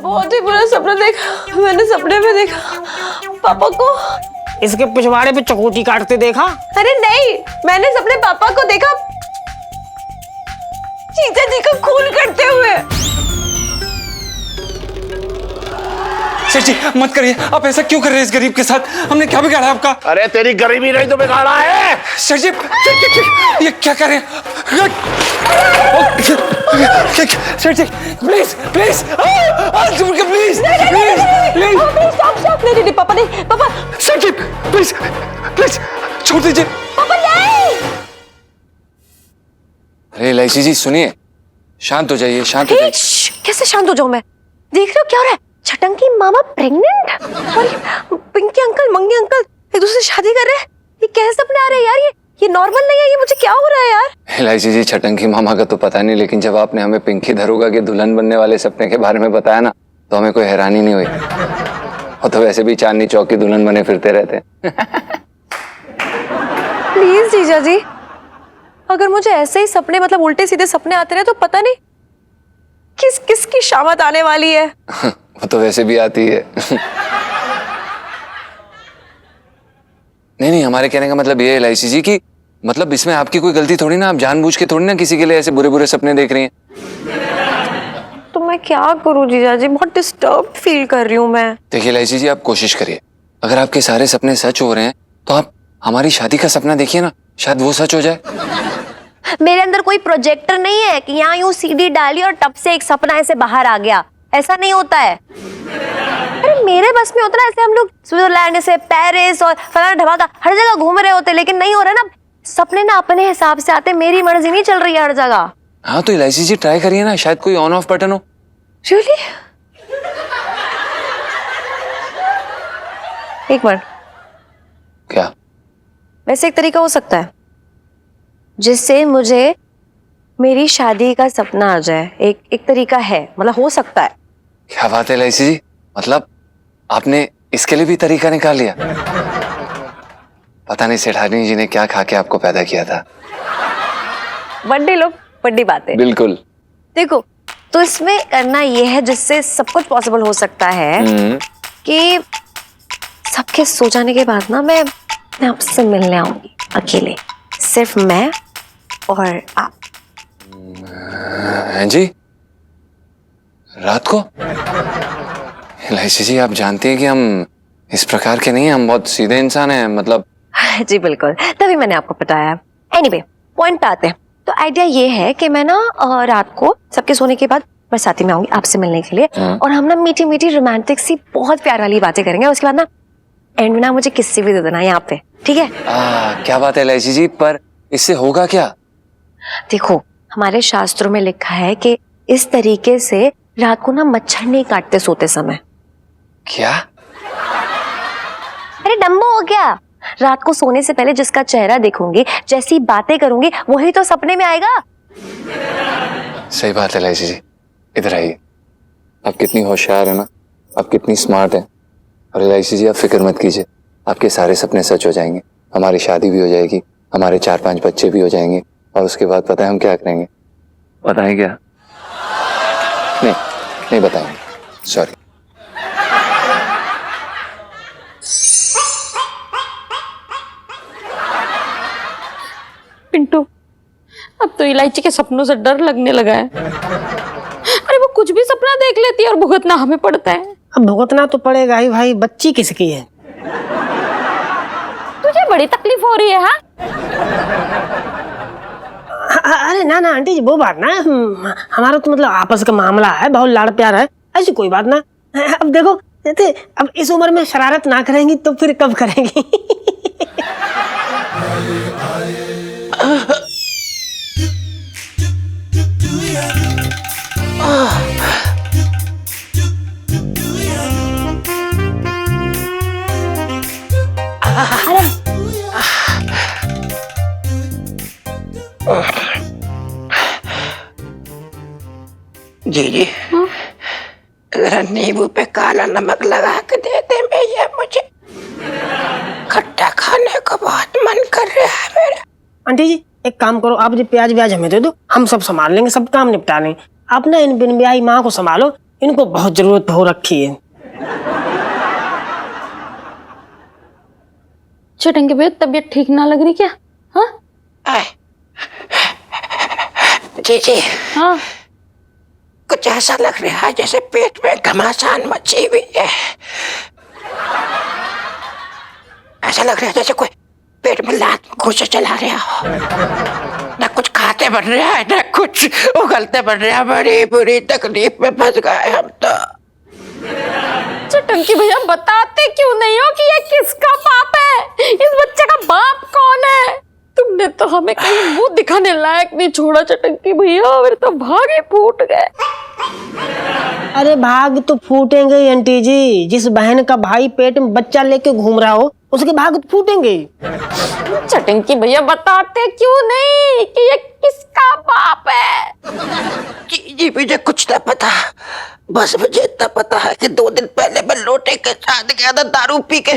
बहुत ही बुरा सपना देखा। मैंने सपने में देखा पापा को इसके पिछवाड़े पे चकोटी काटते देखा। अरे नहीं, मैंने सपने पापा को देखा जीजा जी का खून करते हुए। सेठ जी मत करिए, आप ऐसा क्यों कर रहे हैं इस गरीब के साथ? हमने क्या बिगाड़ा आपका? अरे तेरी गरीबी नहीं तो बिगाड़ा है। सेठ जी ये क्या कर रहे हैं? सेठ जी please please please please please stop नहीं पापा नहीं पापा। सेठ जी प्लीज प्लीज छोड़ दीजिए पापा नहीं। अरे इलायची जी सुनिए, शांत हो जाइए, शांत हो जाइए। कैसे शांत हो जाऊं मैं? देख रहे हो क्या हो रहा है? छटंकी मामा प्रेग्नेंट और पिंकी अंकल मंगी अंकल एक दूसरे से शादी कर रहे हैं। ये कैसे सपने आ रहे हैं यार? ये नॉर्मल नहीं है। ये मुझे क्या हो रहा है यार? इलायची जी छटंकी मामा का तो पता नहीं, लेकिन जब आपने हमें पिंकी दरोगा के दुल्हन बनने वाले सपने के बारे में बताया ना, तो हमें कोई हैरानी नहीं हुई। और तो वैसे भी चांदनी चौक की दुल्हन बने फिरते रहते हैं। प्लीज जीजा जी, अगर मुझे ऐसे ही सपने मतलब उल्टे सीधे सपने आते रहे तो पता नहीं किसकी शामत आने वाली है। वो तो वैसे भी आती है। नहीं हमारे कहने का मतलब ये है इलायची जी की मतलब इसमें आपकी कोई गलती थोड़ी ना, आप जानबूझ के थोड़ी ना किसी के लिए ऐसे बुरे बुरे सपने देख रही हैं। तो मैं क्या करूं जीजा जी? बहुत डिस्टर्ब फील कर रही हूं मैं। देखिए इलायची जी, आप कोशिश करिए, अगर आपके सारे सपने सच हो रहे हैं तो आप हमारी शादी का सपना देखिए ना, शायद वो सच हो जाए। मेरे अंदर कोई प्रोजेक्टर नहीं है कि यहाँ यूं सीडी डाली और टप से एक सपना ऐसे बाहर आ गया। ऐसा नहीं होता है। अरे मेरे बस में होता ना, ऐसे हम लोग स्विट्जरलैंड से पेरिस और फलाना ढमाका हर जगह घूम रहे होते, लेकिन नहीं हो रहा ना। सपने ना अपने हिसाब से आते, मेरी मर्जी नहीं चल रही है हर जगह। हाँ तो इलायची जी ट्राई करिए ना, शायद कोई ऑन ऑफ बटन हो। Really? एक मिनट, क्या? वैसे एक तरीका हो सकता है जिससे मुझे मेरी शादी का सपना आ जाए। एक तरीका है, मतलब हो सकता है। क्या बात है इलायची जी, मतलब आपने इसके लिए भी तरीका निकाल लिया? पता नहीं सेठानी जी ने क्या खा के आपको पैदा किया था। बड्डी लोग बड्डी बातें। बिल्कुल। देखो, तो इसमें करना ये है जिससे सब कुछ पॉसिबल हो सकता है कि सबके सो जाने के बाद ना मैं आपसे मिलने आऊंगी अकेले, सिर्फ मैं और आप। हैं जी? रात को? इलायची जी आप जानती हैं कि हम इस प्रकार के नहीं हैं, हम बहुत सीधे इंसान हैं, मतलब। जी बिल्कुल, तभी मैंने आपको बताया। एनीवे, पॉइंट पे आते हैं। तो आइडिया ये है कि मैं ना रात को सबके सोने के बाद बरसाती में आऊंगी आपसे मिलने के लिए, और हम ना मीठी मीठी रोमांटिक सी बहुत प्यार वाली बातें करेंगे। उसके बाद ना एंड में ना मुझे किस्से भी दे देना यहाँ पे, ठीक है? क्या बात है इलायची जी, पर इससे होगा क्या? देखो, हमारे शास्त्रों में लिखा है कि इस तरीके से रात को ना मच्छर नहीं काटते सोते समय। क्या? अरे डम्बो हो गया। रात को सोने से पहले जिसका चेहरा देखूंगी, जैसी बातें करूंगी, वही तो सपने में आएगा। सही बात है इलायची जी, इधर आइए। आप कितनी होशियार है ना, आप कितनी स्मार्ट है। और इलायची जी आप फिक्र मत कीजिए, आपके सारे सपने सच हो जाएंगे, हमारी शादी भी हो जाएगी, हमारे 4-5 बच्चे भी हो जाएंगे, और उसके बाद पता है हम क्या करेंगे? बताएं क्या? नहीं बताएंगे, सॉरी। पिंटू, अब तो इलायची के सपनों से डर लगने लगा है। अरे वो कुछ भी सपना देख लेती है और भुगतना हमें पड़ता है। अब भुगतना तो पड़ेगा ही भाई, बच्ची किसकी है? तुझे बड़ी तकलीफ हो रही है? हाँ, अरे ना आंटी जी, वो बात ना, हमारा तो मतलब आपस का मामला है, बहुत लाड़ प्यार है, ऐसी कोई बात ना। अब देखो, अब इस उम्र में शरारत ना करेंगी तो फिर कब करेंगी? जी जरा नींबू पे काला नमक लगा के दे दे भैया, मुझे खट्टा खाने का बहुत मन कर रहा है मेरा। आंटी जी एक काम करो, आप जो प्याज व्याज हमें दे दो, हम सब संभाल लेंगे, सब काम निपटा लेंगे। आप ना इन बिन ब्याही माँ को संभालो, इनको बहुत जरूरत हो रखी है। चटंगे भैया तबीयत ठीक ना लग रही क्या? हाँ जी जी, हाँ, कुछ ऐसा लग रहा है जैसे पेट में घमासान मची हुई है। ऐसा लग रहा है जैसे कोई पेट में लात घुस चला रहा हो। ना कुछ खाते बन रहा है, ना कुछ उगलते बन रहा है। बड़ी बुरी तकलीफ में फंस गए हम तो। चटंकी भैया बताते क्यों नहीं हो कि ये किसका पाप है? इस बच्चे का बाप कौन है? तुमने तो हमें कहीं मुंह दिखाने लायक नहीं छोड़ा चटंकी भैया, मेरे तो भाग ही फूट गए। अरे भाग तो फूटेंगे ही आंटी जी। जिस बहन का भाई पेट में बच्चा लेके घूम रहा हो उसके भाग तो फूटेंगे। चटंकी भैया बताते क्यों नहीं कि ये किसका बाप है? जी जी, मुझे कुछ ना पता। बस मुझे इतना पता है कि 2 दिन पहले मैं लोटे के साथ गया था दारू पी के।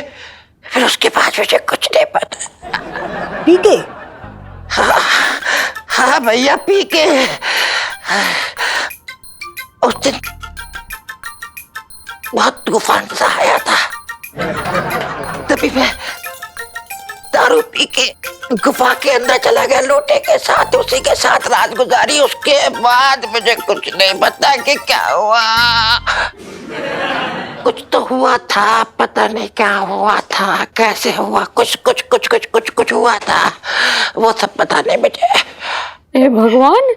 फिर उसके बाद मुझे कुछ नहीं पता। पी के? हाँ भैया, पी के। उस दिन बहुत तूफान सा आया था, तभी मैं दारू पी के गुफा के अंदर चला गया लोटे के साथ। उसी के साथ रात गुजारी। उसके बाद मुझे कुछ नहीं पता कि क्या हुआ। कुछ तो हुआ था, पता नहीं क्या हुआ था, कैसे हुआ। कुछ हुआ था, वो सब पता नहीं मुझे। हे भगवान,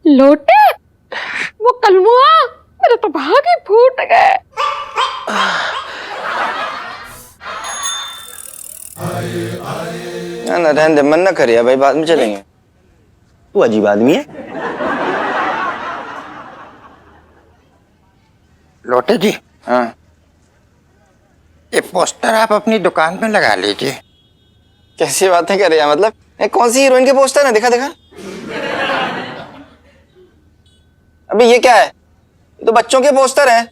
लोटे, वो कलमुआ, मेरे तो भाग ही फूट गए। ना रहने दे, मन ना करिए भाई, बाद में चलेंगे। तू अजीब आदमी है। लोटे जी, हाँ, ये पोस्टर आप अपनी दुकान में लगा लीजिए। कैसी बातें कर रही है? मतलब ये कौन सी हीरोइन के पोस्टर है? दिखा दिखा। अभी ये क्या है? ये तो बच्चों के पोस्टर हैं,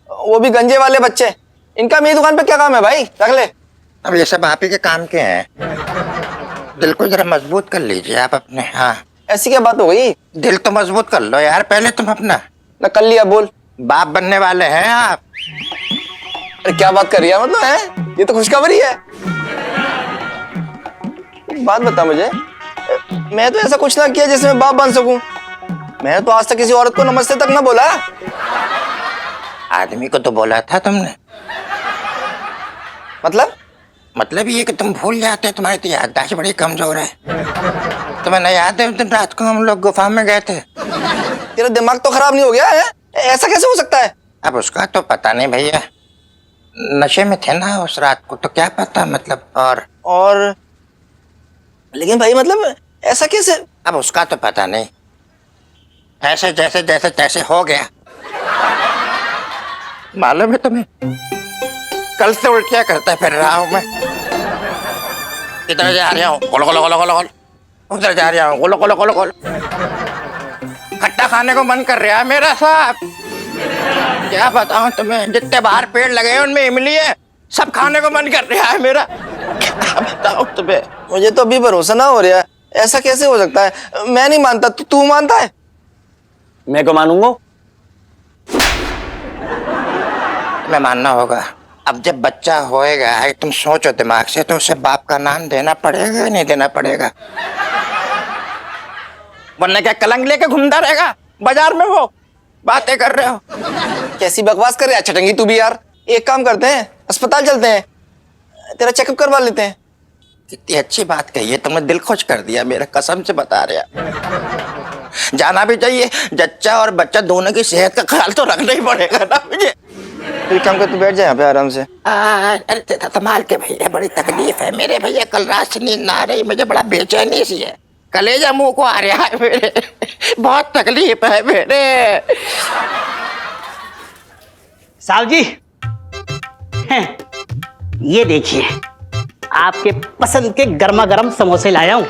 वो भी गंजे वाले बच्चे। इनका मेरी दुकान पे क्या काम है भाई? रख ले। अब ये सब आप ही के काम के हैं। दिल को जरा मजबूत कर लीजिए आप अपने। हाँ, ऐसी क्या बात हो गई? दिल तो मजबूत कर लो यार पहले तुम अपना। ना कर लिया, बोल। बाप बनने वाले हैं आप। अरे क्या बात कर रही है? मतलब है ये तो खुशखबरी है। बात बता मुझे, मैं तो ऐसा कुछ ना किया जिसमें बाप बन सकूं। मैंने तो आज तक किसी औरत को नमस्ते तक ना बोला। आदमी को तो बोला था तुमने। मतलब ये कि तुम भूल जाते हो। तुम्हारी तो याददाश्त बड़ी कमजोर है। तुम्हें नहीं याद है उस दिन रात को हम लोग गुफा में गए थे? तेरा दिमाग तो खराब नहीं हो गया है? ऐसा कैसे हो सकता है? अब उसका तो पता नहीं भैया, नशे में थे ना उस रात को, तो क्या पता। मतलब और लेकिन भाई मतलब ऐसा कैसे? अब उसका तो पता नहीं। ऐसे जैसे हो गया। मालूम है तुम्हें, कल से उल्टियां करता फिर रहा हूं मैं। इधर जा रहा हूँ गोल गोल गोल गोल गोल, उधर जा रहा हूँ गोल गोल गोल गोल। खट्टा खाने को मन कर रहा है मेरा साहब। क्या बताऊं तुम्हें, जितने बाहर पेड़ लगे हैं उनमें इमली है, सब खाने को मन कर रहा है मेरा। क्या बताऊं तुम्हें। मुझे तो अभी भरोसा ना हो रहा है। ऐसा कैसे हो सकता है? मैं नहीं मानता, तू मानता है? मैं क्यों मानूंगा? मैं मानना होगा। अब जब बच्चा होएगा, तुम सोचो दिमाग से, तो उसे बाप का नाम देना पड़ेगा नहीं देना पड़ेगा? वरना क्या कलंक लेके घूमता रहेगा बाजार में? वो बातें कर रहे हो। कैसी बकवास कर रहे हैं चटंगी तू भी यार। एक काम करते हैं, अस्पताल चलते हैं, तेरा चेकअप करवा लेते हैं। कितनी अच्छी बात कही है तुमने, दिल खुश कर दिया मेरा, कसम से बता रहा। जाना भी चाहिए। जच्चा और बच्चा दोनों की सेहत का ख्याल तो रखना ही पड़ेगा ना मुझे। एक काम कर, तू बैठ जा यहाँ पे आराम से। अरे संभाल के भैया, बड़ी तकलीफ है मेरे भैया। कल रात से नींद ना आ रही, मुझे बड़ा बेचैनी सी है। कलेजा मुंह को आ रहा है मेरे। बहुत तकलीफ है मेरे। साहब जी, ये देखिए आपके पसंद के गर्मा गर्म समोसे लाया हूँ।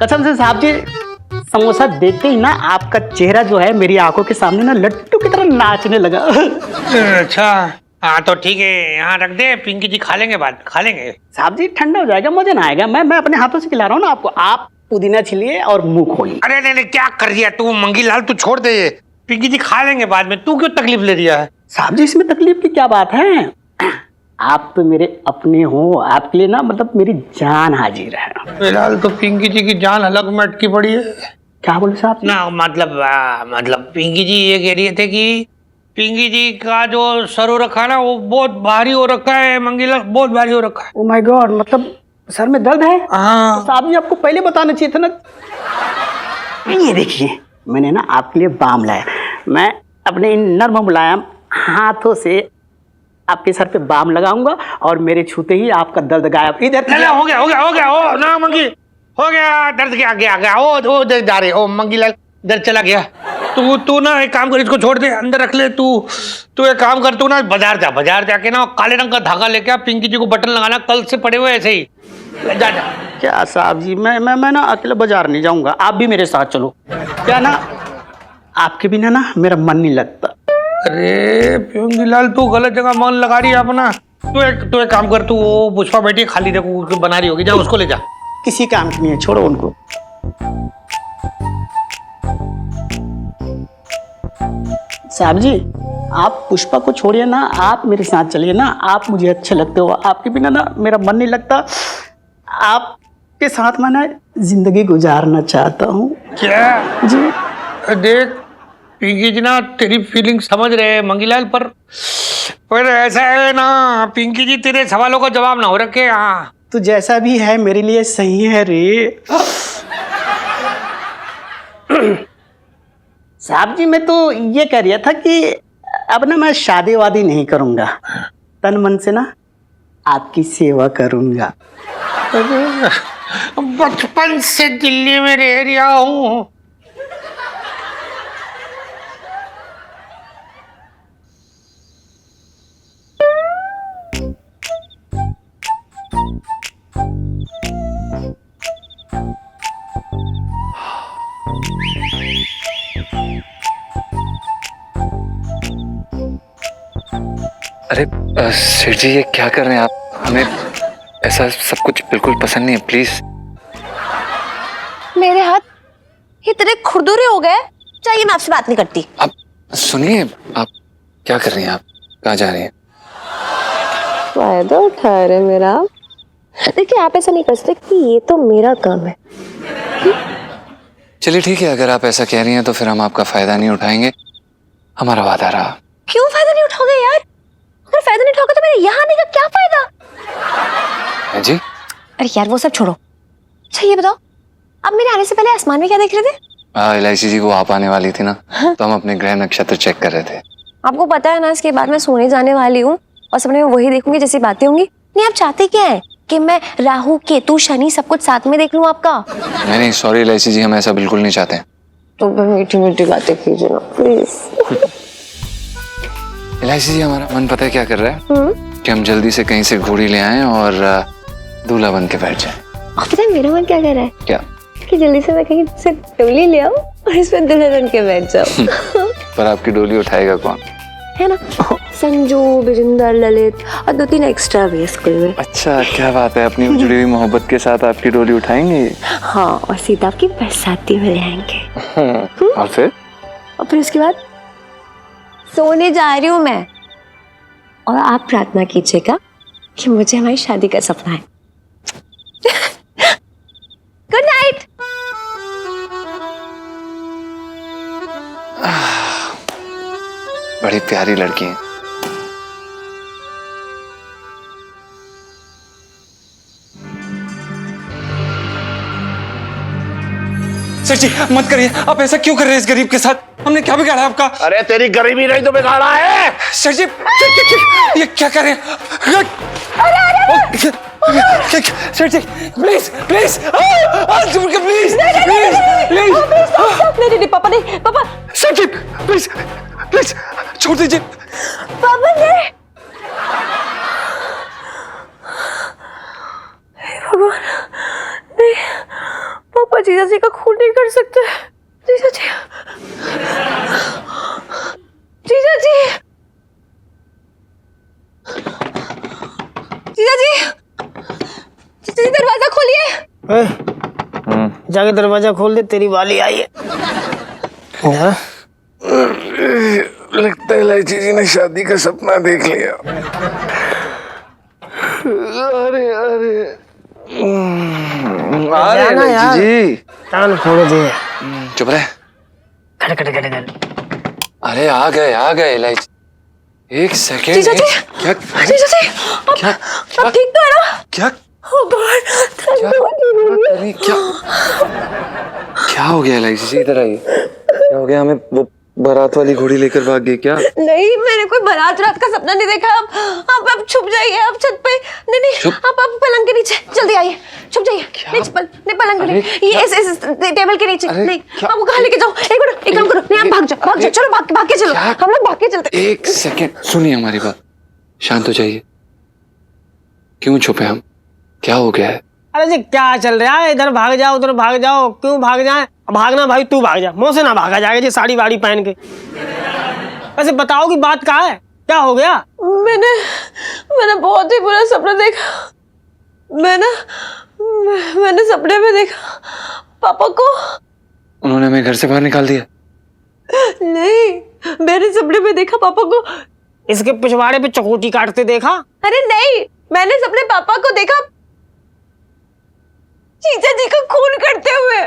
कसम से साहब जी, समोसा देखते ही ना आपका चेहरा जो है मेरी आंखों के सामने ना लट्टू की तरह नाचने लगा। अच्छा हाँ तो ठीक है, यहाँ रख दे, पिंकी जी खा लेंगे, बाद में खा लेंगे। साहब जी ठंडा हो जाएगा, मजा ना आएगा। मैं अपने हाथों से खिला रहा हूँ ना आपको। आप पुदीना छिलिए और मुंह खोलिए। अरे नहीं क्या कर दिया तू मंगी लाल, तू छोड़ दे ये। पिंकी जी खा लेंगे बाद में, तू क्यों तकलीफ ले रही है? साहब जी इसमें तकलीफ की क्या बात है? आप तो मेरे अपने हो, आपके लिए ना मतलब मेरी जान हाजिर है। फिलहाल तो पिंकी जी की जान अलग में अटकी पड़ी है। क्या बोले साहब जी? ना मतलब पिंकी जी ये कह रही थे कि पिंकी जी का जो सर हो रखा है ना वो बहुत भारी हो रखा है, मंगीला बहुत भारी हो रखा है। ओ माय गॉड, मतलब सर में दर्द है? हाँ। तो साहब जी आपको पहले बताना चाहिए था ना। ये देखिए मैंने ना आपके लिए बाम लाया। मैं अपने इन नर्म मुलायम हाथों से आपके सर पे बाम लगाऊंगा और मेरे छूते ही आपका दर्द गायब। इधर हो गया ओ ना मंगी, हो गया दर्द के आगे आ गया। ओ दर्द जा रहे, ओ मंगीलाल दर्द चला गया। तू ना एक काम कर, इसको छोड़ दे, अंदर रख ले। तू एक काम कर, तू ना बाजार जाके ना काले रंग का धागा लेके आ, पिंकी जी को बटन लगाना, कल से पड़े हुए ऐसे ही। जा। क्या साहब जी, मैं ना अकेले बाजार नहीं जाऊंगा, आप भी मेरे साथ चलो। क्या ना आपके बिना ना मेरा मन नहीं लगता। अरे पिंकीलाल तू गलत जगह मन लगा रही है अपना। तू एक काम कर, तू वो पुष्पा बेटी खाली देखो बना रही होगी, जा उसको ले जा। किसी काम की नहीं है, छोड़ो उनको। साहब जी आप पुष्पा को छोड़िए ना, आप मेरे साथ चलिए ना, आप मुझे अच्छे लगते हो। आपके बिना ना मेरा मन नहीं लगता। आपके साथ मैं ना जिंदगी गुजारना चाहता हूँ। क्या जी देख पिंकी जी ना तेरी फीलिंग समझ रहे हैं मंगीलाल, पर ऐसा है ना पिंकी जी तेरे सवालों का जवाब ना हो रखे। हाँ तो जैसा भी है मेरे लिए सही है रे। साहब जी मैं तो ये कह रहा था कि अब ना मैं शादी वादी नहीं करूंगा, तन मन से ना आपकी सेवा करूंगा। बचपन से दिल्ली में रह रहा हूँ। अरे सेठ जी ये क्या कर रहे हैं आप? हमें ऐसा सब कुछ बिल्कुल पसंद नहीं है, प्लीज। मेरे हाथ इतने खुरदुरे हो गए, चाहिए मैं आपसे बात नहीं करती। आप सुनिए, आप क्या कर रही हैं? आप कहाँ जा रही हैं? फायदा उठा रहे मेरा। देखिए आप ऐसा नहीं कर सकते कि ये तो मेरा काम है। चलिए ठीक है, अगर आप ऐसा कह रही हैं तो फिर हम आपका फायदा नहीं उठाएंगे, हमारा वादा रहा। क्यों फायदा नहीं उठाओगे यार? अगर फायदा नहीं उठाओगे तो मेरे यहाँ आने का क्या फायदा? जी अरे यार वो सब छोड़ो। अच्छा ये बताओ, अब मेरे आने से पहले आसमान में क्या देख रहे थे? LIC जी वो आप आने वाली थी ना, तो हम अपने ग्रह नक्षत्र चेक कर रहे थे। आपको पता है ना इसके बाद मैं सोने जाने वाली हूँ और सपने में वही देखूंगी जैसी बातें होंगी। नहीं आप चाहते क्या है कि मैं राहु केतु शनि सब कुछ साथ में देख लूं आपका? नहीं सॉरी LIC जी, हम ऐसा बिल्कुल नहीं चाहते। तो मीठी मीठी बातें कीजिए ना प्लीज। LIC जी हमारा मन पता है क्या कर रहा है कि हम जल्दी से कहीं से घोड़ी ले आएं और दूल्हा बन के बैठ जाएं। आप पता है मेरा मन क्या कर रहा है? क्या? कि जल्दी से मैं कहीं से डोली ले आऊं और इसमें दूल्हा बन के बैठ जाऊं। पर आपकी डोली उठाएगा कौन? है ना, संजू, बिरिंदर, ललित और 2-3 एक्स्ट्रा भी है स्कूल में। अच्छा क्या बात है, अपनी जुड़ी हुई मोहब्बत के साथ आपकी डोली उठाएंगे? हाँ, और सीता आपकी बरसाती में ले आएंगे। और फिर उसके बाद सोने जा रही हूँ मैं, और आप प्रार्थना कीजिएगा कि मुझे हमारी शादी का सपना है। Good night. बड़ी प्यारी लड़की है। सर जी मत करिए, आप ऐसा क्यों कर रहे हैं इस गरीब के साथ? हमने क्या बिगाड़ा आपका? अरे तेरी गरीबी नहीं तो बिगाड़ा है। सर जी ये क्या कर रहे हैं? Sir ji please please please please नहीं पापा, नहीं पापा। सर जी प्लीज प्लीज छोड़ दीजिए। पापा नहीं। भगवान नहीं, पापा जीजा जी का खून नहीं कर सकते। जीजा जी, जीजा जी, जीजा जी, जीजा जी दरवाजा खोलिए। जाके दरवाजा खोल दे, तेरी वाली आई है। इलायची जी ने शादी का सपना देख लिया। अरे अरे अरे जाना यार। जी कान फोड़ दे। चुप रहे। खड़ खड़ खड़ खड़। अरे आ गए इलायची। एक सेकेंड। जीजा जी, क्या जीजा जी, क्या अब ठीक तो है ना? क्या Oh God, thank God. अरे क्या क्या हो गया इलायची जी? इधर आइए। क्या हो गया? हमें वो बारात वाली घोड़ी लेकर भाग गई क्या? नहीं, मैंने कोई बारात रात का सपना नहीं देखा। आप छुप जाइए, आप छत पे। नहीं, आप पलंग के नीचे जल्दी आइए, छुप जाइए। नहीं, पलंग के नीचे, ये इस टेबल के नीचे। नहीं, आप वो कहाँ लेके जाओ? एक काम करो, नहीं आप भाग जाओ, चलो भाग के चलो, हम लोग भाग के चलते। एक सेकेंड सुनिए हमारी बात, शांत हो जाइए। क्यों छुपे हम? क्या हो गया है? अरे जी क्या चल रहा है? इधर भाग जाओ उधर भाग जाओ, क्यों भाग जाए? भागना भाई तू भाग जा, मुँह से ना भागा जाएगा जी साड़ी वाड़ी पहन के। वैसे बताओ कि बात कहाँ है, क्या हो गया? मैंने बहुत ही बुरा सपना देखा। मैंने सपने में देखा पापा को। उन्होंने हमें घर से बाहर निकाल दिया? नहीं, मैंने सपने में देखा पापा को। इसके पिछवाड़े पे चकोटी काटते देखा? अरे नहीं, मैंने सपने पापा को देखा जीजा जी का खून करते हुए।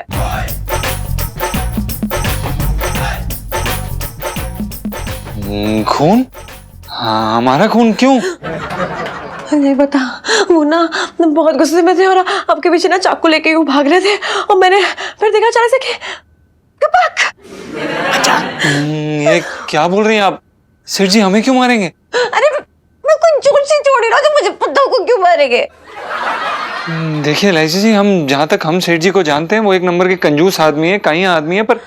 खून? हाँ, हमारा खून क्यों? नहीं बता, वो ना बहुत गुस्से में थे और आपके पीछे ना चाकू लेके वो भाग रहे थे और मैंने फिर देखा अचानक से कि कपक। ये क्या बोल रही हैं आप? सेठ जी हमें क्यों मारेंगे? अरे मैं कोई जोर से छोड़ी ना, तो मुझे पता को क्यों मारेंगे? देखिए इलायची जी, हम जहाँ तक हम सेठ जी को जानते हैं वो एक नंबर के कंजूस आदमी है, काई आदमी है, पर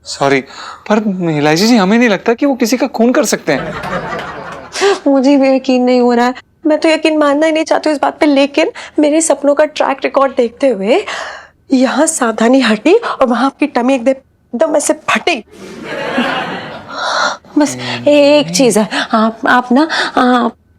सॉरी पर इलायची जी हमें नहीं लगता कि वो किसी का खून कर सकते हैं। मुझे भी यकीन नहीं हो रहा है, मैं तो यकीन मानना ही नहीं चाहती इस बात पे, लेकिन मेरे सपनों का ट्रैक रिकॉर्ड देखते हुए यहाँ सावधानी हटी और वहां आपकी टमी एकदम ऐसे फटी। बस एक चीज है, आप ना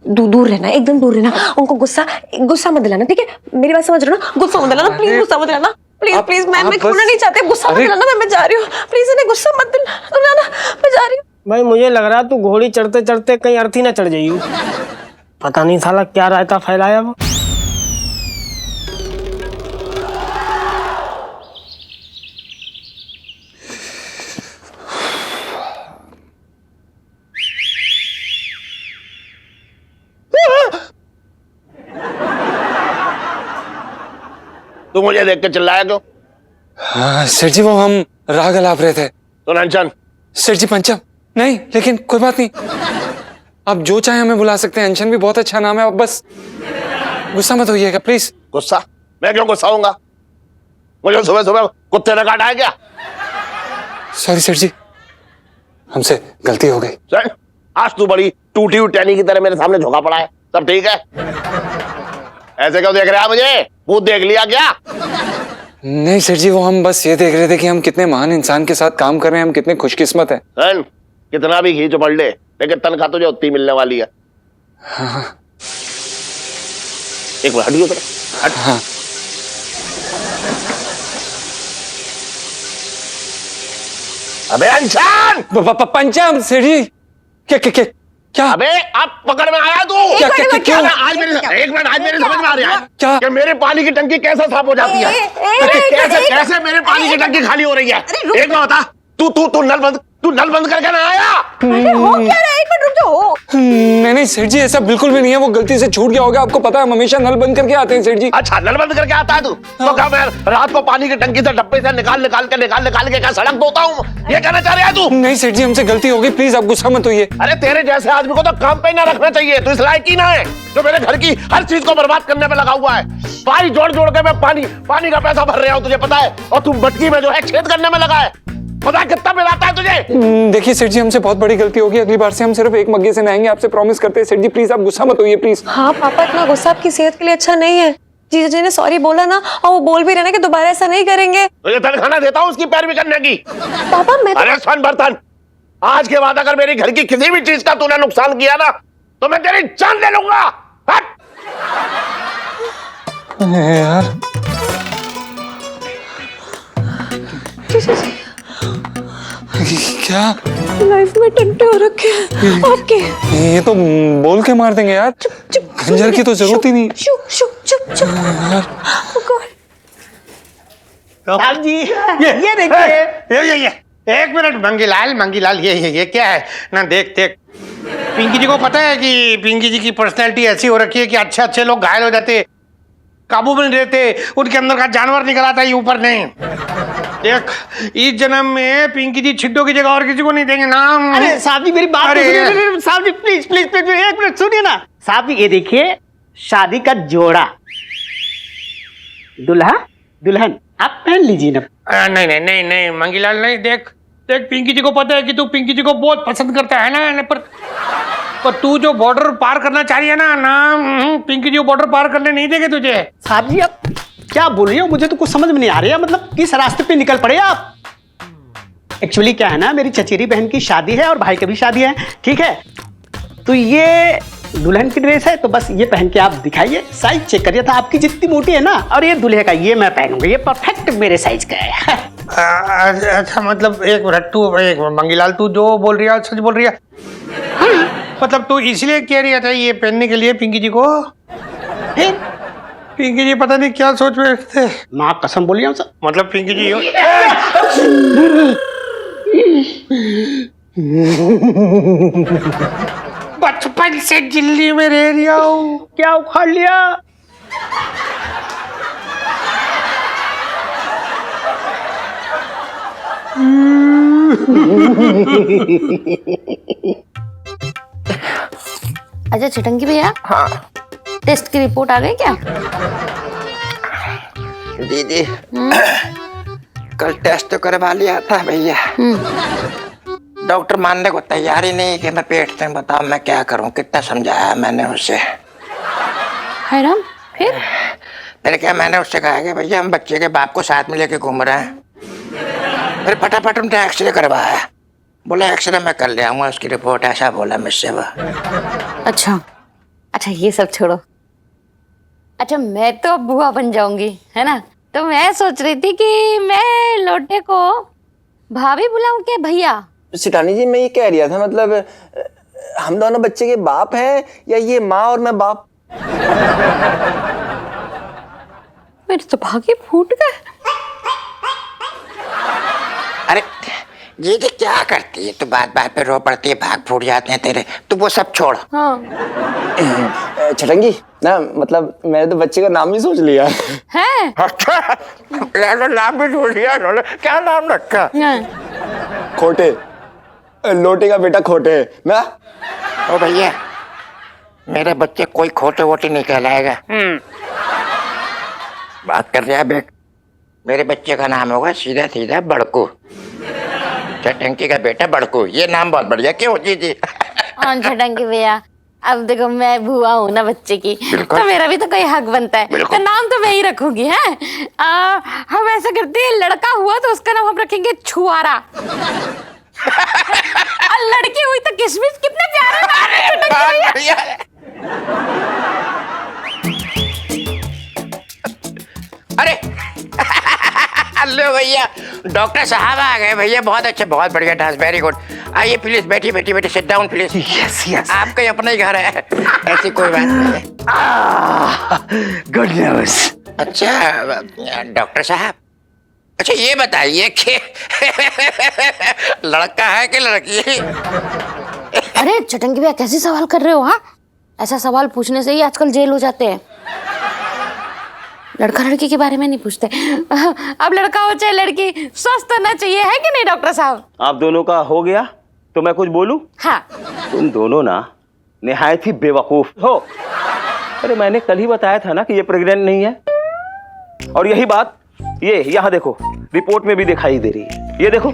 दूर रहना, एकदम दूर रहना। उनको गुस्सा मत दिलाना, ठीक है? मेरी बात समझ रहे हो ना? गुस्सा मत दिलाना, प्लीज गुस्सा मत दिलाना, प्लीज। मैं खोना नहीं चाहती, गुस्सा मत दिलाना। मैं जा रही हूँ, प्लीज इन्हें गुस्सा मत दिलाना, मैं जा रही हूँ। भाई मुझे लग रहा है तू घोड़ी चढ़ते चढ़ते कहीं अर्थी ना चढ़ जाइयो। पता नहीं साला क्या रायता फैलाया वो। तू मुझे देख के चिल्लाया क्यों? हाँ सेठ जी, वो हम राग अलाप रहे थे। तो अनशन? सेठ जी पंचम नहीं, लेकिन कोई बात नहीं, आप जो चाहे हमें बुला सकते हैं। अनशन भी बहुत अच्छा नाम है, आप बस गुस्सा मत होइएगा प्लीज। गुस्सा? मैं क्यों गुस्सा होऊंगा? मुझे सुबह सुबह कुत्ते ने काटा है क्या? सॉरी सेठ जी, हमसे गलती हो गई। सर, आज तू बड़ी टूटी हुई टहनी की तरह मेरे सामने झोंका पड़ा है, सब ठीक है? ऐसे क्यों देख रहे हैं मुझे? भूत देख लिया क्या? नहीं सेठ जी, वो हम बस ये देख रहे थे कि हम कितने महान इंसान के साथ काम कर रहे हैं, हम कितने खुशकिस्मत हैं। सन, कितना भी खींच पड़ ले, लेकिन तनख्वाह तुझे उतनी मिलने वाली है। हाँ। एक मिनट हटियो जरा, हट। हाँ। अबे अनशन! पंचम सेठ जी, क्या? अबे अब पकड़ में आया तू? क्या क्यों? आज मेरे समझ में आ रहा है क्या? कि मेरे पानी की टंकी कैसे साफ हो जाती है। कैसे मेरे पानी की टंकी खाली हो रही है? एक बात बता, तू नल बंद करके ना आया? अरे हो क्या रहा है? एक मिनट रुक जाओ। नहीं सेठ जी, ऐसा बिल्कुल भी नहीं है, वो गलती से छूट गया होगा। आपको पता है हम हमेशा नल बंद करके आते हैं सेठ जी। अच्छा, नल बंद करके आता है तू? तो क्या मैं रात को पानी की टंकी से डब्बे से निकाल के क्या सड़क धोता हूँ? ये कहना चाह रहा है तू? नहीं सेठ जी, हमसे गलती हो गई, प्लीज आप गुस्सा मत होइए। अरे तेरे जैसे आदमी को तो काम पे ना रखना चाहिए, तू इस लायक ही ना है जो मेरे घर की हर चीज को बर्बाद करने पे लगा हुआ है। पानी जोड़ के मैं पानी का पैसा भर रहा हूँ, तुझे पता है? और तू मटकी में जो है छेद करने में लगा है। पता कितना बिल आता है तुझे? देखिए सेठ जी, हमसे बहुत बड़ी गलती होगी, अगली बार से हम सिर्फ एक मग्गे से नहाएंगे, आपसे प्रॉमिस करते हैं सेठ जी। प्लीज आप गुस्सा मत होइए प्लीज। हाँ पापा, इतना गुस्सा आपकी सेहत के लिए अच्छा नहीं है। जीजा जी ने सॉरी बोला ना, और वो बोल भी रहे ना कि दोबारा ऐसा नहीं करेंगे। तुझे तनख्वाह देता हूँ उसकी पैरवी करने की। पापा मैं अरे सुन बर्तन, आज के बाद अगर मेरी घर की किसी भी चीज का तूने नुकसान किया ना, तो मैं तेरी जान ले लूंगा। हट! यार क्या? लाइफ में टंटे हो रखे हैं आपके। ये तो बोल के मार देंगे यार। खंजर की तो जरूरत ही नहीं। चुप चुप चुप चुप। साहब जी ये देखिए। ये एक मिनट मंगीलाल ये क्या है ना, देख पिंकी जी को पता है कि पिंकी जी की पर्सनैलिटी ऐसी हो रखी है कि अच्छे अच्छे लोग घायल हो जाते, काबू में नहीं रहते, उनके अंदर का जानवर निकल आता है, ऊपर नहीं। देख इस जन्म में पिंकी जी छिड्डों की जगह और किसी को नहीं देंगे नाम। अरे साहब जी मेरी बात तो सुनिए। साहब जी प्लीज प्लीज प्लीज एक मिनट सुनिए ना। साहब जी ये देखिए शादी का जोड़ा, दुल्हा दुल्हन आप पहन लीजिए ना। नहीं मंगीलाल नहीं। देख पिंकी जी को पता है कि तू पिंकी जी को बहुत पसंद करता है ना, पर तू जो बॉर्डर पार करना चाह रही है ना, पिंकी जी वो बॉर्डर पार करने नहीं देंगे तुझे। साहब जी आप क्या बोल रही हो, मुझे तो कुछ समझ में नहीं आ रही है। मतलब किस रास्ते पे निकल पड़े आप? एक्चुअली क्या है ना, मेरी चचेरी बहन की शादी है और भाई की भी शादी है, ठीक है? तो ये दुल्हन की ड्रेस है, तो बस ये पहन के आप दिखाइए, साइज चेक करिए था आपकी जितनी मोटी है ना, और ये दूल्हे का ये मैं पहनूंगा, ये परफेक्ट मेरे साइज का है। अच्छा मतलब एक मिनट, तू मंगीलाल तू जो बोल रही है सच बोल रही है? मतलब तू इसलिए कह रही है ये पहनने के लिए पिंकी जी को? पिंकी जी पता नहीं क्या सोच रहे थे। माँ कसम बोलिए हम सब। मतलब पिंकी जी बचपन से दिल्ली में रह रही हूँ, क्या उखाड़ लिया? अच्छा छटंगी भैया, हाँ टेस्ट की रिपोर्ट आ गई क्या? दीदी कल टेस्ट तो करवा लिया था भैया, डॉक्टर मानने को तैयार ही नहीं कि मैं पेट में। बताओ मैं क्या करूं, कितना समझाया मैंने उसे। है राम, फिर मैंने उससे कहा कि भैया हम बच्चे के बाप को साथ में लेके घूम रहे हैं। फिर फटाफट उनने एक्सरे करवाया, बोला एक्सरे मैं कर ले आऊंगा, उसकी रिपोर्ट ऐसा बोला मुझसे वो। अच्छा ये सब छोड़ो। अच्छा मैं तो अब बुआ बन जाऊंगी, है ना? तो मैं सोच रही थी कि मैं लोटे को भाभी बुलाऊं क्या भैया? सिटानी जी मैं ये कह रहा था, मतलब हम दोनों बच्चे के बाप हैं या ये माँ और मैं बाप? मेरे तो भागे फूट गए। अरे ये तो क्या करती है, तो बात बात पे रो पड़ती है, भाग फूट जाते हैं तेरे। तू वो सब छोड़। हाँ छटंगी ना, मतलब मैंने तो बच्चे का नाम ही सोच लिया है। अच्छा नाम भी सोच लिया उन्होंने, क्या नाम रखा? खोटे, लोटे का बेटा खोटे ना। ओ भैया मेरे बच्चे कोई खोटे वोटे नहीं कहलाएगा। बात कर रहा है बेट, मेरे बच्चे का नाम होगा सीधा सीधा बड़कू, छटंकी का बेटा बड़कू। ये नाम बहुत बढ़िया क्यों जी? हाँ छटंकी भैया, अब देखो मैं बुआ हूँ ना बच्चे की, तो मेरा भी तो कोई हक बनता है, तो नाम तो मैं ही रखूंगी। है हम ऐसा करते हैं, लड़का हुआ तो उसका नाम हम रखेंगे छुआरा, और लड़की हुई तो किशमिश। कितने प्यारे नाम है छटंकी भैया। अरे हेलो भैया, डॉक्टर साहब आ गए भैया, बहुत अच्छे, बहुत बढ़िया डांस, वेरी गुड। आइए प्लीज, बैठिए बैठिए बैठिए, sit down please. Yes yes, आपका ही अपना ही घर है, ऐसी कोई बात नहीं है। Good news. अच्छा डॉक्टर साहब, अच्छा ये बताइए कि लड़का है कि लड़की? अरे छटंकी भैया कैसे सवाल कर रहे हो? हाँ ऐसा सवाल पूछने से ही आजकल जेल हो जाते हैं। लड़का लड़की के बारे में नहीं पूछते। अब लड़का हो चाहे लड़की, स्वस्थ होना चाहिए, है कि नहीं डॉक्टर साहब? आप दोनों का हो गया तो मैं कुछ बोलूं? हाँ। तुम दोनों ना निहायत ही बेवकूफ हो। अरे मैंने कल ही बताया था ना कि ये प्रेग्नेंट नहीं है, और यही बात ये यहाँ देखो रिपोर्ट में भी दिखाई दे रही है। ये देखो,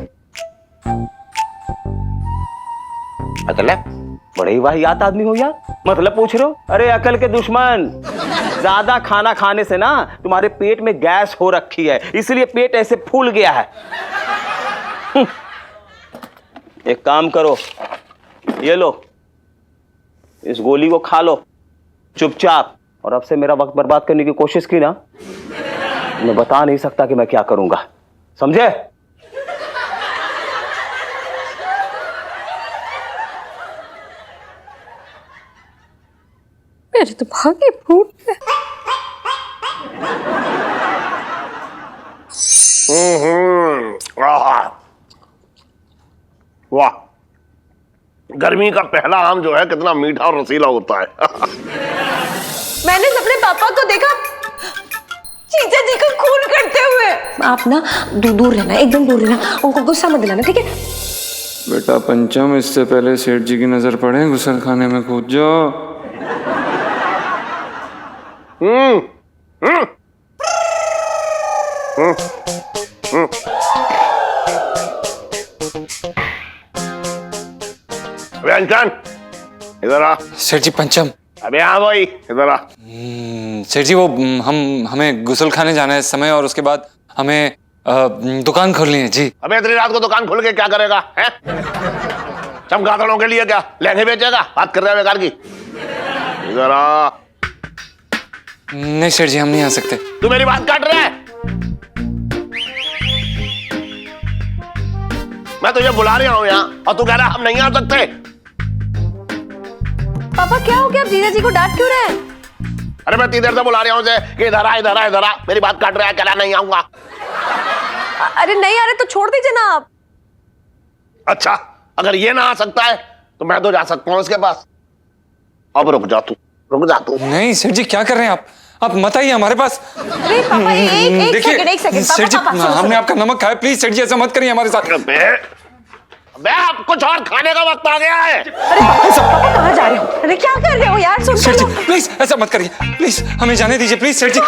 मतलब बड़े ही वाहियात आदमी हो यार। मतलब पूछ रहे हो? अरे अकल के दुश्मन, ज्यादा खाना खाने से ना तुम्हारे पेट में गैस हो रखी है, इसलिए पेट ऐसे फूल गया है। एक काम करो, ये लो, इस गोली को खा लो चुपचाप, और अब से मेरा वक्त बर्बाद करने की कोशिश की ना, मैं बता नहीं सकता कि मैं क्या करूंगा, समझे? मेरे तो भागे फूट गए। वाह, गर्मी का पहला आम जो है कितना मीठा और रसीला होता है। मैंने अपने पापा को देखा जीजा जी को खून करते हुए। आप ना दूर रहना, एकदम दूर रहना, उनको गुस्सा मत दिलाना, ठीक है? बेटा पंचम, इससे पहले सेठ जी की नजर पड़े गुसल खाने में कूद जाओ। अबे अंकन, इधर आ। सेठ जी पंचम। अबे हाँ भाई, इधर आ। सेठ जी वो हमें गुसल खाने जाना है समय, और उसके बाद हमें दुकान खोलनी है जी। अबे इतनी रात को दुकान खोल के क्या करेगा है? चमगादड़ों के लिए क्या लहंगे बेचेगा? बात कर रहा है बेकार की। इधर आ। नहीं सेठ जी, हम नहीं आ सकते। तू मेरी बात काट रहा है? मैं तुझे बुला रहा हूँ यहाँ और तू कह रहा है हम नहीं आ सकते। पापा क्या हो गया? आप जीजा जी को डांट क्यों रहे हैं? अरे मैं इतनी देर से बुला रहा हूँ उसे कि इधर आ, इधर आ, इधर आ। मेरी बात काट रहा है, कह रहा नहीं आऊंगा। अरे नहीं आ रहे तो छोड़ दीजिए ना आप। अच्छा, अगर ये ना आ सकता है तो मैं तो जा सकता हूँ उसके पास। अब रुक जा तू, रुक जा तू। नहीं सेठ जी, क्या कर रहे हैं आप मत आइए हमारे पास। अरे पापा एक सेकंड सेठ जी, हमने आपका नमक खाया, प्लीज सेठ जी ऐसा मत करिए हमारे साथ। अबे अब कुछ और खाने का वक्त आ गया है। अरे पापा कहाँ जा रहे हो? अरे क्या कर रहे हो यार? सुन सेठ जी प्लीज ऐसा मत करिए, प्लीज हमें जाने दीजिए प्लीज सेठ जी।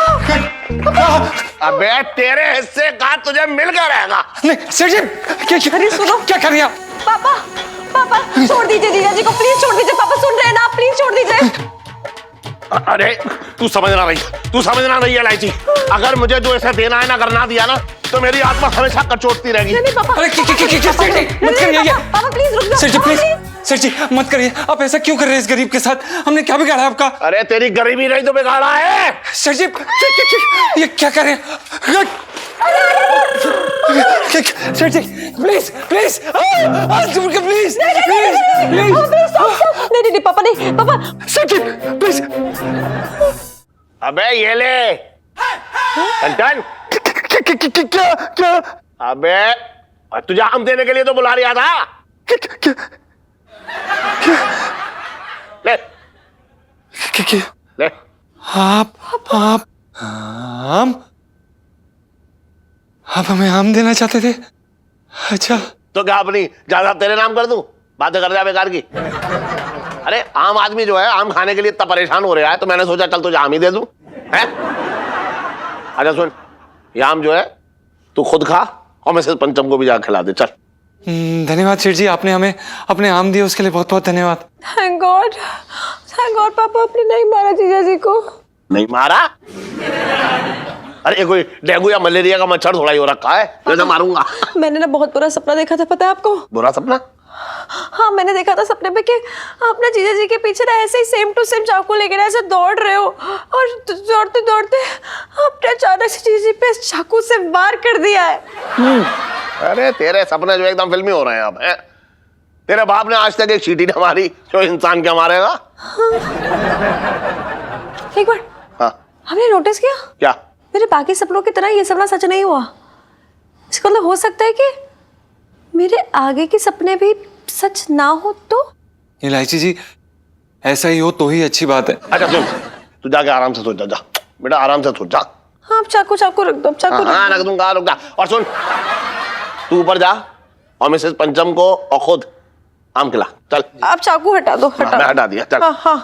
अबे तेरे हिस्से का तुझे मिल गया रहेगा। नहीं सेठ जी, अरे सुनो, क्या कर रही हैं आप? पापा छोड़ दीजिए जीजा जी को, प्लीज छोड़ दीजिए। पापा सुन रहे हैं ना आप? प्लीज छोड़ दीजिए। अरे तू समझना नहीं है इलायची। अगर मुझे जो ऐसा देना है ना, अगर ना दिया ना, तो मेरी आत्मा हमेशा कचोटती रहेगी। नहीं पापा, अरे क्या सेठ जी मत करिए। पापा प्लीज रुक जाओ। सेठ जी प्लीज, सेठ जी मत करिए। आप ऐसा क्यों कर रहे हैं इस गरीब के साथ? हमने क्या बिगाड़ा आपका? अरे तेरी गरीबी नहीं तो बिगाड़ा है। सेठ जी ये क्या कर रहे हैं? सेठ जी प्लीज प्लीज प्लीज नहीं पापा, नहीं पापा। सेठ जी प्लीज। अबे ये ले कंचन। क्या? अबे तुझे आम देने के लिए तो बुला रहा था। ले ले। आप हमें आम देना चाहते थे? अच्छा तो क्या अपनी ज्यादा तेरे नाम कर दूं? बातें कर रहा है बेकार की। अरे आम आदमी जो है आम खाने के लिए इतना परेशान हो रहा है, तो मैंने सोचा चल तुझे आम ही दे दूं। है? अच्छा सुन, ये आम जो है तू खुद खा और मिसेस पंचम को भी जाकर खिला दे। चल। धन्यवाद सेठ जी, आपने हमें अपने आम दिए उसके लिए बहुत बहुत धन्यवाद। थैंक गॉड पापा आपने नहीं मारा जीजा जी को। नहीं मारा? अरे कोई डेंगू या मलेरिया का मच्छर थोड़ा ही हो रखा है जैसे मारूंगा। मैंने ना बहुत बुरा सपना देखा था, पता है आपको? बुरा सपना? हाँ, मैंने देखा था सपने में कि आप ना जीजा जी के पीछे ना ऐसे ही सेम टू सेम चाकू लेकर ऐसे दौड़ रहे हो, और दौड़ते दौड़ते आपने अचानक से जीजा जी पे चाकू से वार कर दिया है। अरे तेरे सपने जो एकदम फिल्मी हो रहे हैं अब। तेरे बाप ने आज तक एक चींटी न मारी जो इंसान क्या मारेगा। एक बार हाँ। हमने नोटिस किया क्या? मेरे बाकी सपनों की तरह ये सपना सच नहीं हुआ। इसका मतलब हो सकता है कि मेरे आगे के सपने भी सच ना हो तो? इलायची जी ऐसा ही हो तो ही अच्छी बात है। अच्छा सुन, तू जाके आराम से सो जा। जा बेटा, आराम से सो जा। हाँ, चाकू रख दो। हाँ रख दूंगा, रुक जा। और सुन, तू ऊपर जा और मिसेस पंचम को और खुद आम खिला। चल। आप चाकू हटा दो। मैं हटा दिया। चल। हाँ।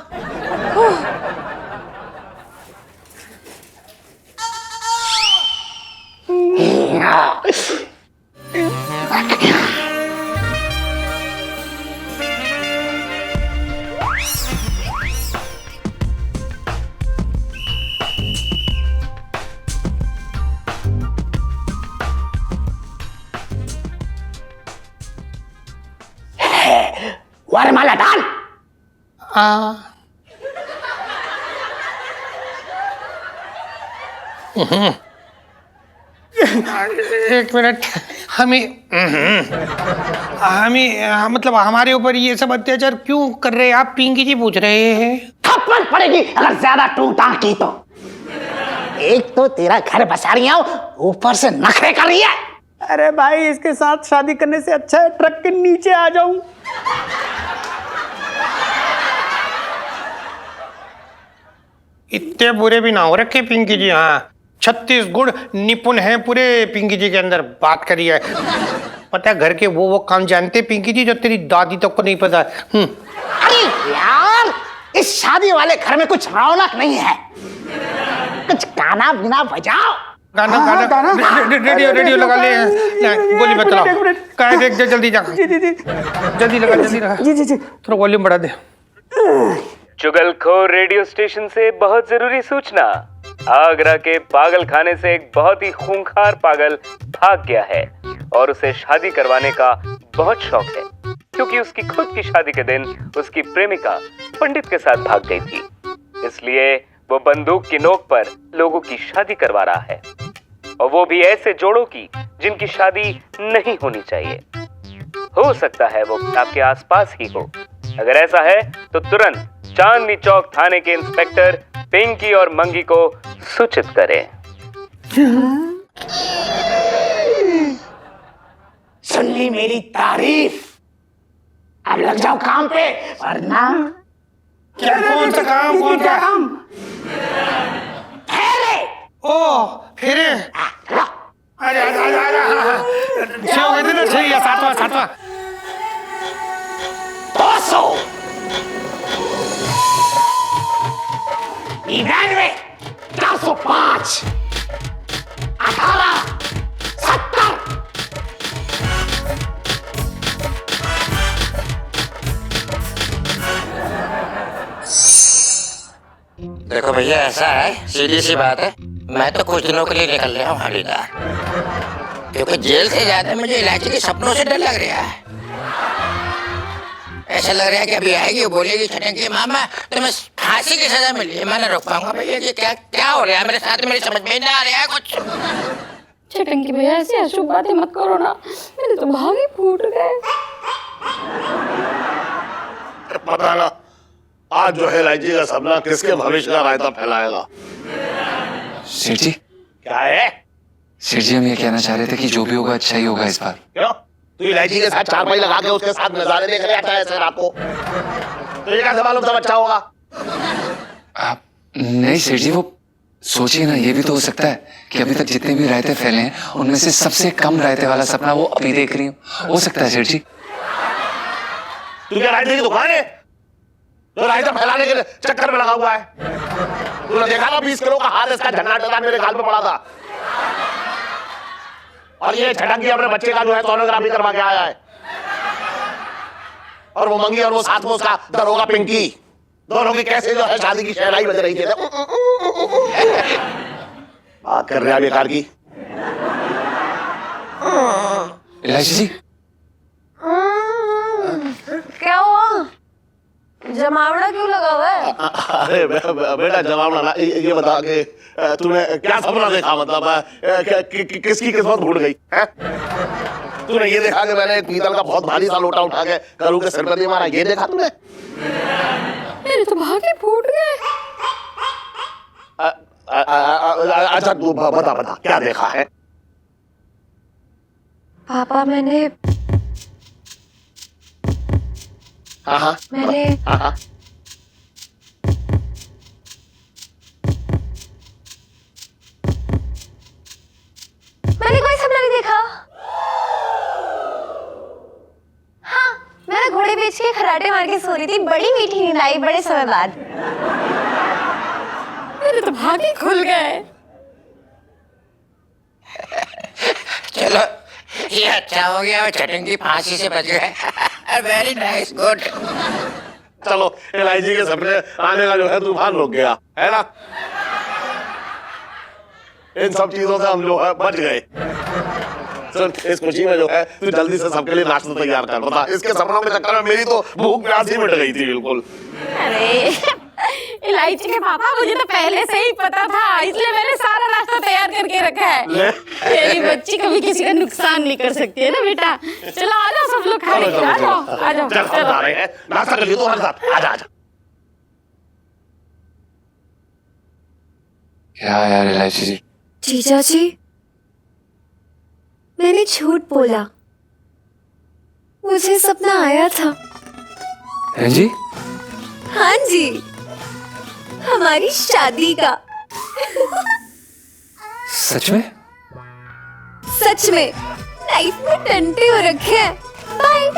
वरमाला डाल। एक मिनट, हमें मतलब हमारे ऊपर ये सब अत्याचार क्यों कर रहे हैं आप? पिंकी जी पूछ रहे हैं। थप्पड़ पड़ेगी अगर ज्यादा टू टांग की तो। एक तो तेरा घर बसा रही हूं, ऊपर से नखरे कर रही है। अरे भाई, इसके साथ शादी करने से अच्छा है ट्रक के नीचे आ जाऊं। इतने बुरे भी ना हो रखे पिंकी जी। हाँ, 36 गुण निपुण हैं पूरे पिंकी जी के अंदर। बात करी है, पता है घर के वो काम जानते पिंकी जी जो तेरी दादी तक को नहीं पता। अरे यार, इस शादी वाले घर में कुछ रौनक नहीं है। कुछ गाना बिना बजाओ। रेडियो लगा ले। गोली मत चलाओ। कहाँ देख जल्दी जा। जल्दी लगा। थोड़ा वॉल्यूम बढ़ा दे। चुगलखोर रेडियो स्टेशन से बहुत जरूरी सूचना। आगरा के पागल खाने से एक बहुत ही खूंखार पागल भाग गया है और उसे शादी करवाने का बहुत शौक है, क्योंकि उसकी खुद की शादी के दिन उसकी प्रेमिका पंडित के साथ भाग गई थी। इसलिए वो बंदूक की नोक पर लोगों की शादी करवा रहा है, और वो भी ऐसे जोड़ों की जिनकी शादी नहीं होनी चाहिए। हो सकता है वो आपके आसपास ही हो। अगर ऐसा है तो तुरंत चांदनी चौक थाने के इंस्पेक्टर पिंकी और मंगी को सूचित करें। सुन ली मेरी तारीफ, अब लग जाओ काम पे, वरना क्या? कौन सा काम? फेरे। ओ फेरे। आजा। छह हो गए थे ना, 6 या 7वां। 200 99 405 18 70। देखो भैया, ऐसा है, सीधी सी बात है, मैं तो कुछ दिनों के लिए निकल रहा हूँ हरिद्वार, क्योंकि जेल से ज्यादा मुझे इलायची के सपनों से डर लग रहा है। ऐसा लग रहा है कि अभी आएगी, बोलेगी छटंकी मामा तुम्हें फांसी की सजा मिली है, मैं ना रोक पाऊंगा। भैया ये क्या हो रहा है मेरे साथ? मेरी समझ में नहीं आ रहा है कुछ। छटंकी भैया, ऐसी अशुभ बातें मत करो ना, मेरे तो भाग ही फूट गए। पता ना आज जो है इलायची का सपना किसके भविष्य का रायता फैलाएगा। सेठ जी। क्या है? सेठ जी, हम ये कहना चाह रहे थे कि जो भी होगा अच्छा ही होगा इस बार। क्यों? तू इलायची के साथ चारपाई लगा के उसके साथ नजारे देख रहा है ऐसे रात को, तो ये कैसे मालूम सब अच्छा होगा? आप नहीं सेठ जी, वो सोचिए ना, ये भी तो हो सकता है कि अभी तक जितने भी रायते फैले हैं उनमें से सबसे कम रायते वाला सपना वो अभी देख रही हो सकता है सेठ जी। तू क्या रायते की दुकान है तो रायता फैलाने के चक्कर में लगा हुआ है? तूने देखा ना 20 किलो का हार इसका झन्नाटा मेरे गाल पे पड़ा था, और ये छटंकी अपने बच्चे का जो है सोनोग्राफी करवा के आया है, और वो मंगी और वो साथ में उसका दरोगा पिंकी, दोनों की कैसे जो है शादी की शहनाई बज रही थी। बात कर रहे हैं बेकार की। इलायची जी, क्या हुआ? जमावड़ा क्यों लगा हुआ है? अरे बेटा जवाब ना, ये बता के तूने क्या सपना देखा? मतलब किसकी किस्मत भूल गई है? तूने ये देखा कि मैंने पीतल का बहुत भारी सा लोटा उठा के करू के सिर पर नहीं मारा? ये देखा तूने? मेरे तो भागे फूट गए। अच्छा तू बता क्या देखा है? पापा, मैंने मैंने कोई सपना नहीं देखा। हाँ, मैं घोड़े बेच के खराटे मार के सो रही थी, बड़ी मीठी नींद आई बड़े समय बाद। मेरे तो भागे खुल गए। चलो ये अच्छा हो गया, छटंकी फांसी से बच गए। Very nice, good. चलो इलायची के सपने आने का जो है तूफान रुक गया है ना? इन सब चीजों से हम जो है बच गए। सुन, इस खुशी में जो है तू जल्दी से सबके लिए नाश्ता तैयार कर। बता, इसके सपनों के चक्कर में मेरी तो भूख प्यास ही मिट गई थी बिल्कुल। अरे इलायची के पापा, मुझे तो पहले से ही पता था, इसलिए मैंने सारा नाश्ता तैयार करके रखा है। तेरी बच्ची कभी किसी का नुकसान नहीं कर सकती है ना बेटा। चलो आ जाओ सब लोग खाने के लिए, आ जाओ। नाश्ता कर लिया तो हमारे साथ। आजा। क्या यार इलायची जी, जीजा जी, मैंने झूठ बोला, मुझे सपना आया था। हैं जी? हाँ जी, हमारी शादी का। सच में? सच में, लाइफ में टंटे हो रखे हैं। बाय।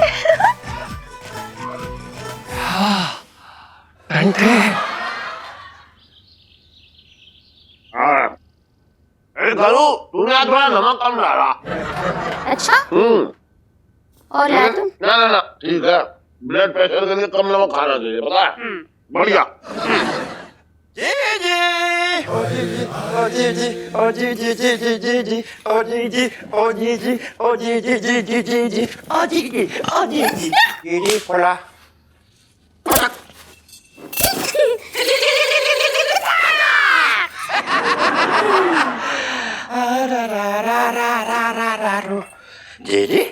टंटे? करू तूने आज थोड़ा नमक कम डाला। अच्छा, और ला तुम? ना ना ना ठीक है, ब्लड प्रेशर के लिए कम नमक खाना चाहिए, पता है? बढ़िया। जी जी ओ जी जी ओ जी जी जी जी जी जी ओ जी जी ओ जी जी ओ जी जी जी जी जी जी ओ जी जी ओ जी जी जी फला जी जी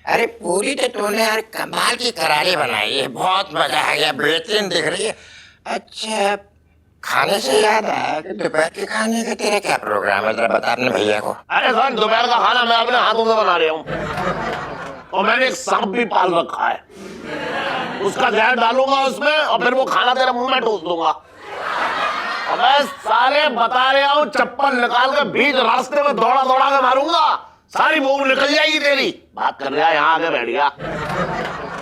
अरे पूरी तो तूने यार कमाल की करारी बनाई है, बहुत मजा आ गया, बेहतरीन दिख रही है। अच्छा, खाने से याद आया कि दोपहर के खाने का तेरा क्या प्रोग्राम है, जरा बता अपने भैया को। अरे सर दोपहर का खाना मैं अपने हाथों से बना रहा हूँ, और मैंने एक सांप भी पाल रखा है, उसका जहर डालूंगा उसमें और फिर वो खाना तेरे मुंह में ठूस दूंगा। और मैं साले बता रहा हूँ, चप्पल निकाल के बीच रास्ते में दौड़ा दौड़ा के मारूंगा, सारी मूव निकल जाएगी तेरी। बात कर रहा है, यहाँ आके बैठ गया।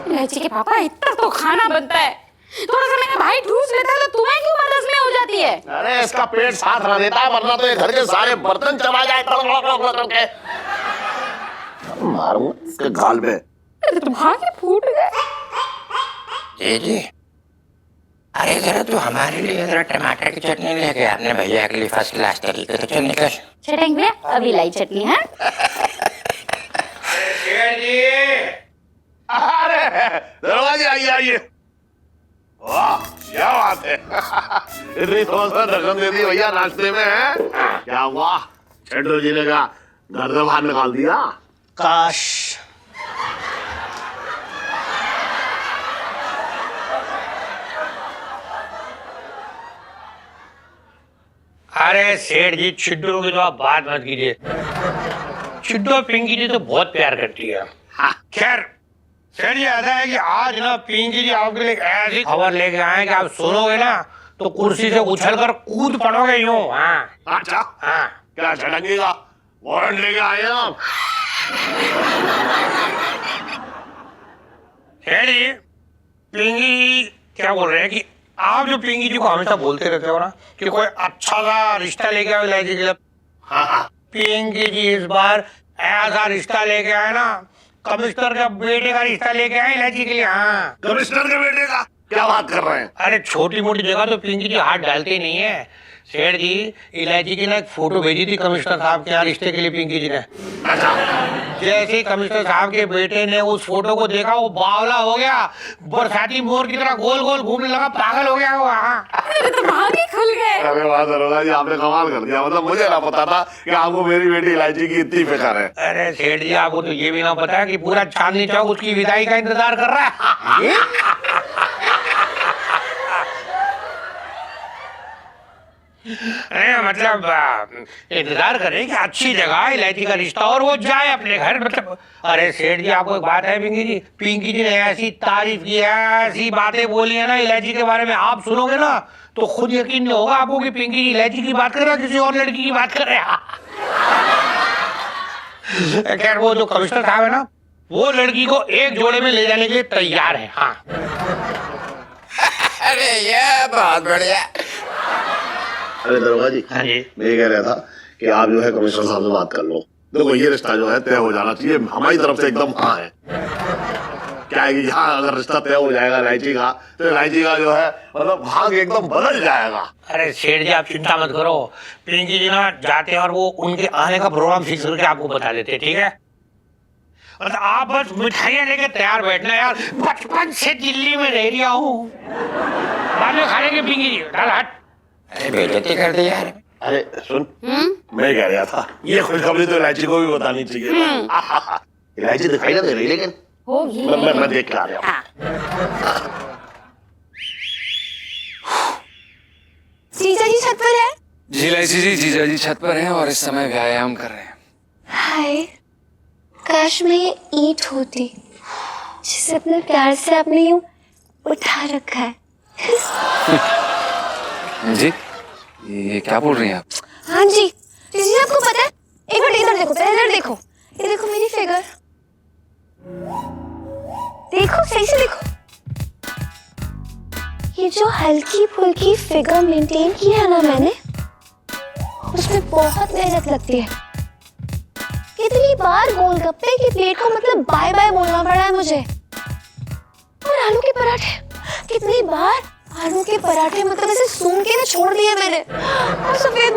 इलायची के पापा, इतना तो खाना बनता है, थोड़ा सा मेरा भाई ठूस लेता है तो तुम्हें क्यों बदस में हो जाती है? अरे इसका पेट साथ रह देता है, वरना तो ये घर के सारे बर्तन चला जाए करके। मारूंगा इसके गाल पे। अरे तुम्हारे फूट गए। जी जी अरे जरा तू हमारे लिए जरा टमाटर की चटनी लेके अपने भैया के लिए फर्स्ट क्लास तरीके से चल निकल। चटेंगे अभी लाई चटनी है। अरे दरोगा जी आइए आइए, वाह क्या बात है। इतनी समझदार रकम दे दी भैया नाश्ते में, है क्या हुआ? शेट्टी जी ने क्या घर से बाहर निकाल दिया? काश। अरे सेठ जी, छिड्डो की तो आप बात मत कीजिए। छिड्डो पिंकी जी तो बहुत प्यार करती है। खैर सेठ जी, ऐसा है कि आज ना पिंकी जी आपके लिए ऐसी खबर लेके आए कि आप सुनोगे ना तो कुर्सी से उछलकर कूद पड़ोगे यूं। हाँ अच्छा हाँ, क्या झटकेगा? वारंट लेके आए हैं आप? सेठ जी, पिंकी क्या बोल रहे हैं कि आप जो पिंकी जी को हमेशा बोलते रहते हो ना कि कोई अच्छा सा रिश्ता लेके आओ इलायची के लिए, पिंकी जी इस बार ऐसा रिश्ता लेके आए ना, कमिश्नर के बेटे का रिश्ता लेके आए इलायची के लिए। हाँ, कमिश्नर के बेटे का? क्या बात कर रहे हैं? अरे छोटी मोटी जगह तो पिंकी जी हाथ डालते ही नहीं है। सेठ जी, इलायची की ना एक फोटो भेजी थी कमिश्नर साहब के यहाँ रिश्ते के लिए पिंकी जी ने। अच्छा, जैसे ही कमिश्नर साहब के बेटे ने उस फोटो को देखा, वो बावला हो गया, बरसाती मोर की तरह गोल गोल घूमने लगा, पागल हो गया वो। मेरे दिमाग ही खुल गए। अरे वाह दरोगा जी, आपने कमाल कर दिया। मतलब मुझे ना पता था कि आपको मेरी बेटी इलायची की इतनी फिक्र है। अरे सेठ जी, आपको तो ये भी ना पता है कि पूरा चांदनी चौक उसकी विदाई का इंतजार कर रहा है। अरे मतलब इंतजार करें कि अच्छी जगह इलायची का रिश्ता और वो जाए अपने घर। मतलब अरे सेठ जी, आपको एक बात है, पिंकी जी ने ऐसी तारीफ की है, ऐसी बातें बोली है ना इलायची के बारे में, आप सुनोगे ना तो खुद यकीन नहीं होगा आपको कि पिंकी जी इलायची की बात कर रहे हैं, किसी और लड़की की बात कर रहे हैं। खैर, वो जो कमिश्नर साहब है ना, वो लड़की को एक जोड़े में ले जाने के लिए तैयार है। हाँ। अरे ये बहुत बढ़िया। अरे दरोगा जी, हाँ जी, मैं ये कह रहा था कि आप जो है कमिश्नर साहब से बात कर लो। देखो ये रिश्ता जो है तय हो जाना चाहिए, हमारी तरफ से एकदम हाँ है। क्या है कि यहाँ अगर रिश्ता तय हो जाएगा इलायची का, तो इलायची का जो है मतलब भाग एकदम बदल जाएगा। अरे सेठ जी, आप चिंता मत करो, पिंकी जी ना जाते हैं और वो उनके आने का प्रोग्राम फिक्स करके आपको बता देते, ठीक है? और आप बस मिठाइयाँ लेके तैयार बैठना यार, बचपन से दिल्ली में रह रहा हूँ, बाद में खा लेंगे पिंकी जी। डाल हट। अरे बेइज्जती कर दी यार। अरे सुन, मैं कह रहा था ये खुशखबरी तो इलायची को भी बतानी चाहिए। इलायची दिखाई ना दे रही, लेकिन होगी। मैं देख के आ रहा हूँ। जीजा जी छत पर है। जी लाइसी जी, जीजा जी छत पर हैं और इस समय व्यायाम कर रहे हैं। हाय, काश मैं ये ईंट होती जिसे अपने प्यार से आपने यूं उठा रखा है। जी ये क्या बोल रही हैं आप? हाँ जी जी, आपको पता है, एक मिनट इधर देखो, पहले इधर देखो, ये देखो मेरी फिगर, देखो सही से देखो, ये जो हल्की फुल्की फिगर मेंटेन की है ना मैंने, उसमें बहुत मेहनत लगती है। कितनी बार गोलगप्पे की प्लेट को मतलब बाय बाय बोलना पड़ा है मुझे। और आलू के पराठे, कितनी बार आलू के पराठे मतलब ऐसे सूंघ के ना छोड़ दिए मैंने। और सफेद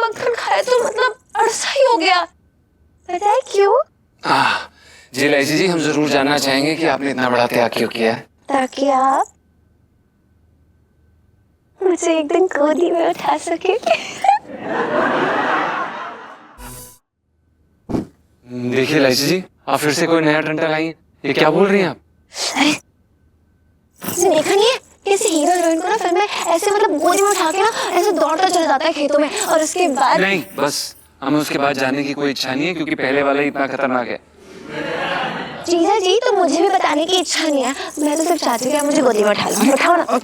मक्खन खाए तो मतलब अड़सा ही हो गया। पता है क्यों? जी लाइसी जी, हम जरूर जानना चाहेंगे कि आपने इतना बड़ा त्याग क्यों किया है। ताकि आप मुझे एक दिन गोदी में उठा सके। देखिए लाइसी जी, आप फिर से कोई नया टंटा लाई हैं। ये क्या बोल रही हैं आप? अरे तुमने देखा नहीं है कैसे हीरो हीरोइन को ना फिल्म में ऐसे मतलब गोदी में उठा के ना ऐसे दौड़ता चला जाता है खेतों में, और उसके बाद नहीं, बस हमें उसके बाद जानने की कोई इच्छा नहीं है, क्योंकि पहले वाला ही इतना खतरनाक है। जीजा जी तो मुझे भी बताने की इच्छा नहीं है, मैं तो सिर्फ चाहती हूँ कि आप मुझे गोदी में उठा लो। उठाओ ना।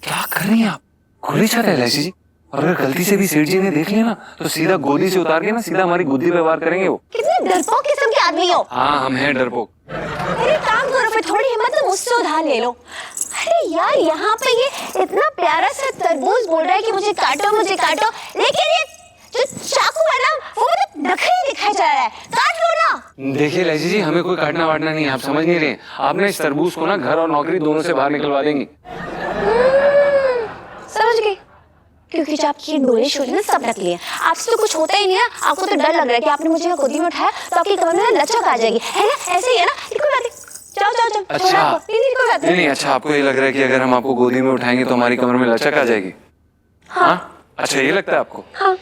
क्या कर रही हैं आप? खुली छत है लाइसी जी, और अगर गलती से भी सेठ जी ने देख लिया ना तो सीधा गोदी से उतार के ना सीधा हमारी गुद्दी पे वार करेंगे वो। कितने डरपोक किस्म के आदमी हो। हाँ, हम हैं डरपोक। अरे काम करो, फिर थोड़ी हिम्मत तो मुझसे उधार ले लो। अरे यार, यहाँ पे ये इतना प्यारा सा तरबूज बोल रहा है कि मुझे काटो, लेकिन ये जो चाकू है ना वो मतलब नखरे दिखाई जा रहा है, काट लो ना। देखिए लाइसी जी, हमें कोई काटना वाटना नहीं है, आप समझ नहीं रहे। आपने इस तरबूज को ना घर और नौकरी दोनों से बाहर निकलवा देंगी। समझ गई, क्योंकि जो आपकी डोले शोले ना सब नकली है। आपसे तो कुछ होता ही नहीं है, आपको तो डर लग रहा है कि आपने मुझे गोदी में उठाया तो आपकी कमर में लचक आ जाएगी, है ना? ऐसे ही है ना? कोई बात नहीं, जाओ। अच्छा, कोई बात नहीं, अच्छा आपको ये लग रहा है कि अगर हम आपको गोदी में उठाएंगे तो हमारी कमर में लचक आ जाएगी? हाँ, अच्छा ये लगता है आपको? हाँ।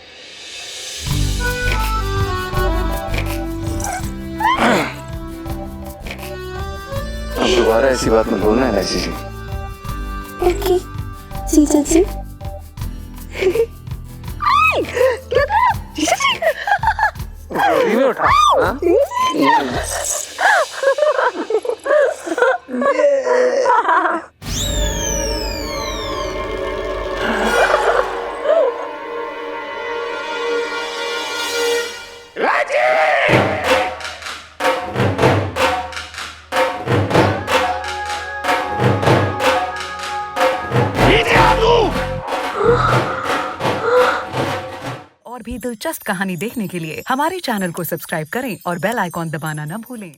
अब दोबारा ऐसी बात मत बोलना है लाइसी जी। ओके जीजा जी। क्या करा जीजा जी? गोदी में उठा, हाँ? और भी दिलचस्प कहानी देखने के लिए हमारे चैनल को सब्सक्राइब करें और बेल आइकॉन दबाना न भूलें।